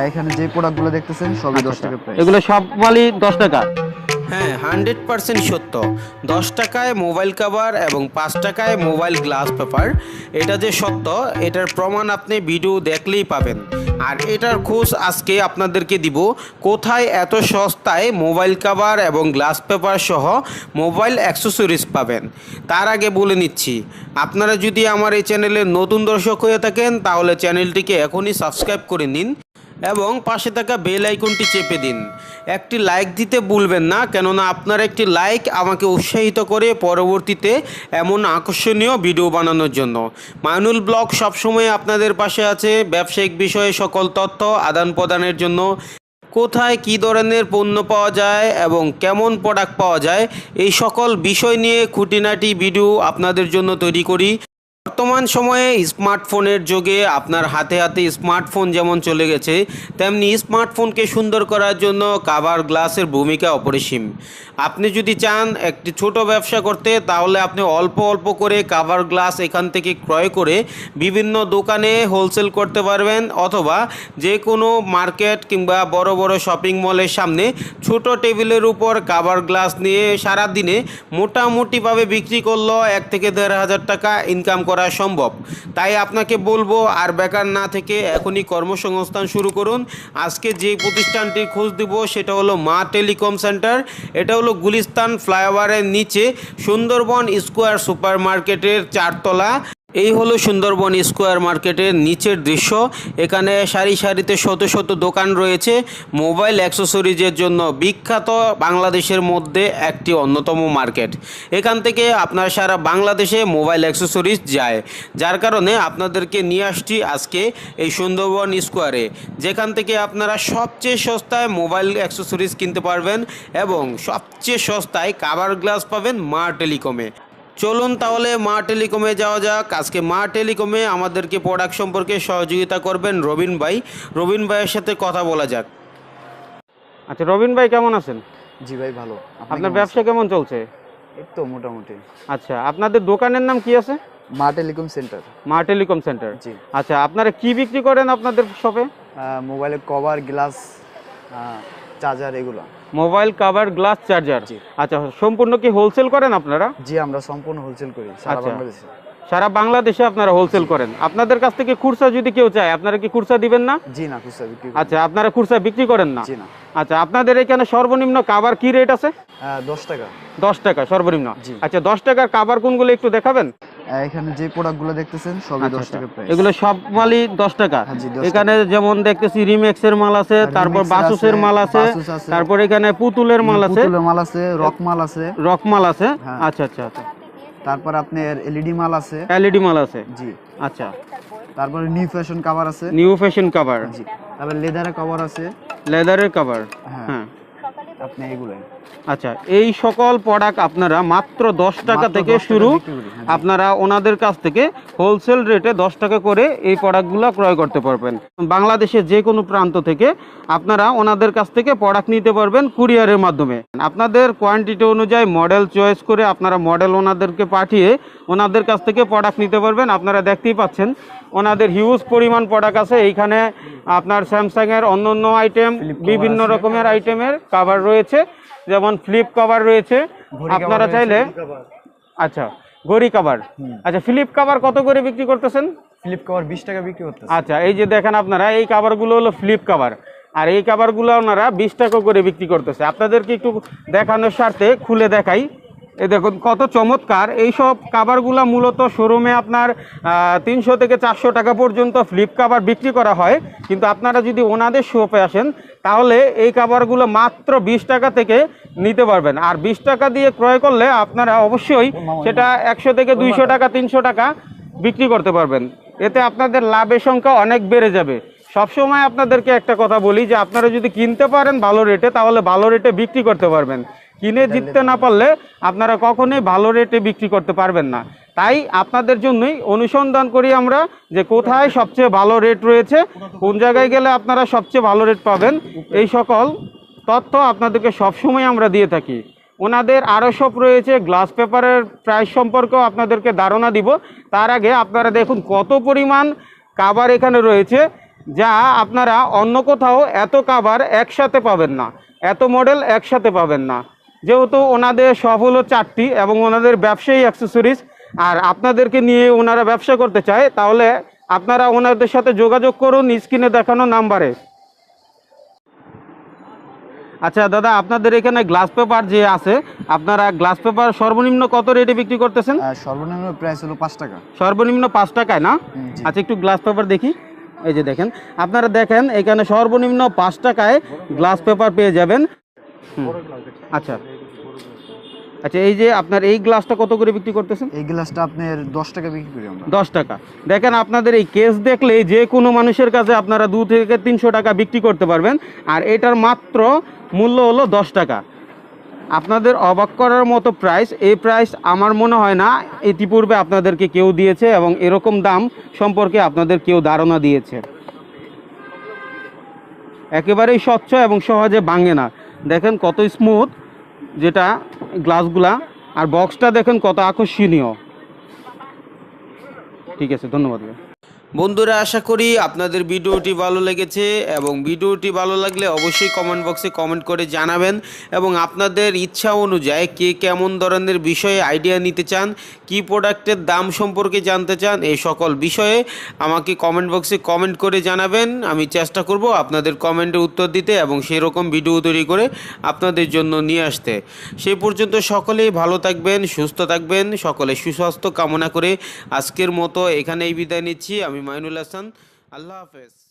এখানে যে প্রোডাক্টগুলো দেখতেছেন সবই 10 টাকা প্রাইস। এগুলো সব মালই 10 টাকা। হ্যাঁ, 100% সত্য। 10 টাকায় মোবাইল কভার এবং 5 টাকায় মোবাইল গ্লাস পেপার, এটা যে সত্য এটার প্রমাণ আপনি ভিডিও দেখলেই পাবেন। আর এটার খোঁজ আজকে আপনাদেরকে দিব, কোথায় এত সস্তায় মোবাইল কভার এবং গ্লাস পেপার সহ মোবাইল অ্যাক্সেসরিজ পাবেন। তার আগে বলে নিচ্ছি, আপনারা যদি আমার এই চ্যানেলের নতুন দর্শক হয়ে থাকেন তাহলে চ্যানেলটিকে এখনই সাবস্ক্রাইব করে নিন এবং পাশে থাকা বেল আইকনটি চেপে দিন। একটি লাইক দিতে ভুলবেন না, কেননা আপনার একটি লাইক আমাকে উৎসাহিত করে পরবর্তীতে এমন আকর্ষণীয় ভিডিও বানানোর জন্য। মাইনুল ব্লগ সবসময় আপনাদের পাশে আছে ব্যবসায়িক বিষয়ে সকল তথ্য আদান প্রদানের জন্য। কোথায় কী ধরনের পণ্য পাওয়া যায় এবং কেমন প্রোডাক্ট পাওয়া যায়, এই সকল বিষয় নিয়ে খুঁটিনাটি ভিডিও আপনাদের জন্য তৈরি করি। বর্তমান সময়ে স্মার্টফোনের যুগে আপনার হাতে হাতে স্মার্টফোন যেমন চলে গেছে, তেমনি স্মার্টফোনকে সুন্দর করার জন্য কাভার গ্লাসের ভূমিকা অপরিসীম। আপনি যদি চান একটি ছোট ব্যবসা করতে, তাহলে আপনি অল্প অল্প করে কাভার গ্লাস এখান থেকে ক্রয় করে বিভিন্ন দোকানে হোলসেল করতে পারবেন, অথবা যে কোনো মার্কেট কিংবা বড় বড় শপিং মলের সামনে ছোট টেবিলের উপর কাভার গ্লাস নিয়ে সারা দিনে মোটামুটিভাবে বিক্রি করলেও 1 থেকে 1,500 টাকা ইনকাম করা সম্ভব। তাই আপনাকে বলবো, আর বেকার না থেকে এখনই কর্মসংস্থান শুরু করুন। আজকে যে প্রতিষ্ঠানটির খোঁজ দিব সেটা হলো মা টেলিকম সেন্টার। এটা হলো গুলিস্তান ফ্লাইওভারের নিচে সুন্দরবন স্কোয়ার সুপার মার্কেটের 4 তলা। এই হলো সুন্দরবন স্কোয়ার মার্কেটের নিচের দৃশ্য। এখানে সারি সারিতে শত শত দোকান রয়েছে। মোবাইল অ্যাক্সেসরিজের জন্য বিখ্যাত বাংলাদেশের মধ্যে একটি অন্যতম মার্কেট। এখান থেকে আপনার সারা বাংলাদেশে মোবাইল অ্যাক্সেসরিজ যায়, যার কারণে আপনাদেরকে নিয়ে আসছি আজকে এই সুন্দরবন স্কোয়ারে, যেখান থেকে আপনারা সবচেয়ে সস্তায় মোবাইল অ্যাক্সেসরিজ কিনতে পারবেন এবং সবচেয়ে সস্তায় কাভার গ্লাস পাবেন মা টেলিকমে। চলুন তাহলে মা টেলিকমে যাওয়া যাক। আজকে মা টেলিকমে আমাদেরকে প্রোডাক্ট সম্পর্কে সহযোগিতা করবেন রবিন ভাই। রবিন ভাইয়ের সাথে কথা বলা যাক। আচ্ছা রবিন ভাই, কেমন আছেন? জি ভাই ভালো। আপনি আপনার কেমন ব্যবসা কেমন চলছে? আছেন? এই তো মোটামুটি। আচ্ছা, আপনাদের দোকানের নাম কি আছে? Maa telecom centre. Maa telecom centre. জি। আচ্ছা, আপনারা কি বিক্রি করেন আপনাদের শপে? মোবাইলের কভার, গ্লাস, চার্জার এগুলো। Mobile cover, glass, charger. জি। আচ্ছা, সম্পূর্ণ কি হোলসেল করেন আপনারা? জি, আমরা সম্পূর্ণ হোলসেল করি সারা আচ্ছা। বাংলাদেশে। সারা বাংলাদেশে আপনারা হোলসেল করেন। আপনাদের কাছ থেকে খুচরা যদি কেউ চায়, আপনারা কি খুচরা দিবেন না? জি না, খুচরা বিক্রি করি। আচ্ছা, আপনারা খুচরা বিক্রি করেন না? জি না। আচ্ছা, আপনাদের এখানে সর্বনিম্ন কাভার কি রেট আছে? 10 টাকা। 10 টাকা সর্বনিম্ন। জি। আচ্ছা, 10 টাকার কাভার কোনগুলো একটু দেখাবেন? এখানে যে প্রোডাক্টগুলো দেখতেছেন সবই 10 টাকা প্রাইস। এগুলো সব মালই 10 টাকা। হ্যাঁ, জি, 10 এখানে যেমন দেখতেছি রিমেক্সের মাল আছে, তারপর রিমিক্সের বাসুসের আছে, মাল আছে, বাসুস আছে, তারপর এখানে পুতুলের মাল আছে, পুতুলের মাল আছে, রক মাল আছে, রক মাল আছে। হ্যাঁ। আচ্ছা আচ্ছা আচ্ছা। তারপর আপনার এলইডি মাল আছে। এলইডি মাল আছে। জি। আচ্ছা, তারপরে নিউ ফ্যাশন কভার আছে। New fashion cover. জি। তারপর লেদারের কভার আছে। লেদারের কভার। হ্যাঁ। হ্যাঁ। আপনি এগুলাই আচ্ছা, এই সকল প্রোডাক্ট আপনারা মাত্র 10 টাকা মাত্র থেকে 10 টাকা শুরু। বিক্রি করি। হ্যাঁ, জি। আপনারা ওনাদের কাছ থেকে হোলসেল রেটে 10 টাকা করে এই প্রোডাক্টগুলো ক্রয় করতে পারবেন। বাংলাদেশের যে কোনো প্রান্ত থেকে আপনারা ওনাদের কাছ থেকে প্রোডাক্ট নিতে পারবেন কুরিয়ারের মাধ্যমে। আপনাদের কোয়ান্টিটি অনুযায়ী মডেল চয়েস করে আপনারা মডেল ওনাদেরকে পাঠিয়ে ওনাদের কাছ থেকে প্রোডাক্ট নিতে পারবেন। আপনারা দেখতেই পাচ্ছেন ওনাদের হিউজ পরিমাণ প্রোডাক্ট আছে। এইখানে আপনার স্যামসাংয়ের অন্য আইটেম, বিভিন্ন রকমের আইটেমের কভার রয়েছে, যেমন ফ্লিপ কভার রয়েছে। আপনারা চাইলে আচ্ছা, ঘড়ি কভার। আচ্ছা, ফ্লিপ কভার কত করে বিক্রি করতেছেন? ফ্লিপ কভার 20 টাকা বিক্রি করতেছে। আচ্ছা, এই যে দেখেন আপনারা, এই কভারগুলো হলো ফ্লিপ কভার, আর এই কভারগুলো ওনারা 20 টাকা করে বিক্রি করতেছে। আপনাদেরকে একটু দেখানোর স্বার্থে খুলে দেখাই। এই দেখুন কত চমৎকার। এই সব কাভারগুলো মূলত শোরুমে আপনার 300 থেকে 400 টাকা পর্যন্ত ফ্লিপ কাভার বিক্রি করা হয়, কিন্তু আপনারা যদি ওনাদের শপে আসেন তাহলে এই কাভারগুলো মাত্র 20 টাকা থেকে নিতে পারবেন। আর 20 টাকা দিয়ে ক্রয় করলে আপনারা অবশ্যই সেটা 100 থেকে 200 টাকা, 300 টাকা বিক্রি করতে পারবেন। এতে আপনাদের লাভের সংখ্যা অনেক বেড়ে যাবে। সবসময় আপনাদেরকে একটা কথা বলি যে আপনারা যদি কিনতে পারেন ভালো রেটে, তাহলে ভালো রেটে বিক্রি করতে পারবেন। কিনে জিততে না পারলে আপনারা কখনোই ভালো রেটে বিক্রি করতে পারবেন না। তাই আপনাদের জন্যই অনুসন্ধান করি আমরা যে কোথায় সবচেয়ে ভালো রেট রয়েছে, কোন জায়গায় গেলে আপনারা সবচেয়ে ভালো রেট পাবেন। এই সকল তথ্য আপনাদেরকে সবসময় আমরা দিয়ে থাকি। ওনাদের আরও শপ রয়েছে, গ্লাস পেপারের প্রাইস সম্পর্কেও আপনাদেরকে ধারণা দিব। তার আগে আপনারা দেখুন কত পরিমাণ কাভার এখানে রয়েছে। যা আপনারা অন্য কোথাও এত কাভার একসাথে পাবেন না, এত মডেল একসাথে পাবেন না। যেহেতু ওনাদের সব হলো 4টি এবং ওনাদের ব্যবসায়ী অ্যাক্সেসরিজ, আর আপনাদেরকে নিয়ে ওনারা ব্যবসা করতে চায়, তাহলে আপনারা ওনাদের সাথে যোগাযোগ করুন স্ক্রিনে দেখানো নাম্বারে। আচ্ছা দাদা, আপনাদের এখানে গ্লাস পেপার যে আছে, আপনারা গ্লাস পেপার সর্বনিম্ন কত রেটে বিক্রি করতেছেন? আর সর্বনিম্ন প্রাইস হলো 5 টাকা। সর্বনিম্ন 5 টাকায় না? জি। আচ্ছা, একটু গ্লাস পেপার দেখি। এই যে দেখেন, আপনারা দেখেন এখানে সর্বনিম্ন 5 টাকায় গ্লাস পেপার পেয়ে যাবেন। আচ্ছা আচ্ছা, এই যে আপনার এই গ্লাসটা কত করে বিক্রি করতেছেন? এই গ্লাসটা আপনার 10 টাকা বিক্রি করি আমরা। 10 টাকা। দেখেন, আপনাদের এই কেস দেখলে যে কোনো মানুষের কাছে আপনারা 2 থেকে 300 টাকা বিক্রি করতে পারবেন, আর এটার মাত্র মূল্য হলো 10 টাকা। আপনাদের অবাক করার মতো প্রাইস, এই প্রাইস আমার মনে হয় না ইতিপূর্বে আপনাদেরকে কেউ দিয়েছে এবং এরকম দাম সম্পর্কে আপনাদের কেউ ধারণা দিয়েছে। একেবারেই স্বচ্ছ এবং সহজে ভাঙে না। দেখেন কত স্মুথ যেটা গ্লাসগুলা, আর বক্সটা দেখেন কত আকর্ষণীয়। ঠিক আছে, ধন্যবাদ। বন্ধুরা, আশা করি আপনাদের ভিডিওটি ভালো লেগেছে, এবং ভিডিওটি ভালো লাগলে অবশ্যই কমেন্ট বক্সে কমেন্ট করে জানাবেন, এবং আপনাদের ইচ্ছা অনুযায়ী কে কেমন ধরনের বিষয়ে আইডিয়া নিতে চান, কি প্রোডাক্টের দাম সম্পর্কে জানতে চান, এই সকল বিষয়ে আমাকে কমেন্ট বক্সে কমেন্ট করে জানাবেন। আমি চেষ্টা করব আপনাদের কমেন্টের উত্তর দিতে এবং সেই রকম ভিডিও তৈরি করে আপনাদের জন্য নিয়ে আসতে। সেই পর্যন্ত সকলেই ভালো থাকবেন, সুস্থ থাকবেন, সকলে সুস্বাস্থ্য কামনা করে আজকের মতো এখানেই বিদায় নিচ্ছি। আমি মাইনুল হাসান, আল্লাহ হাফেজ।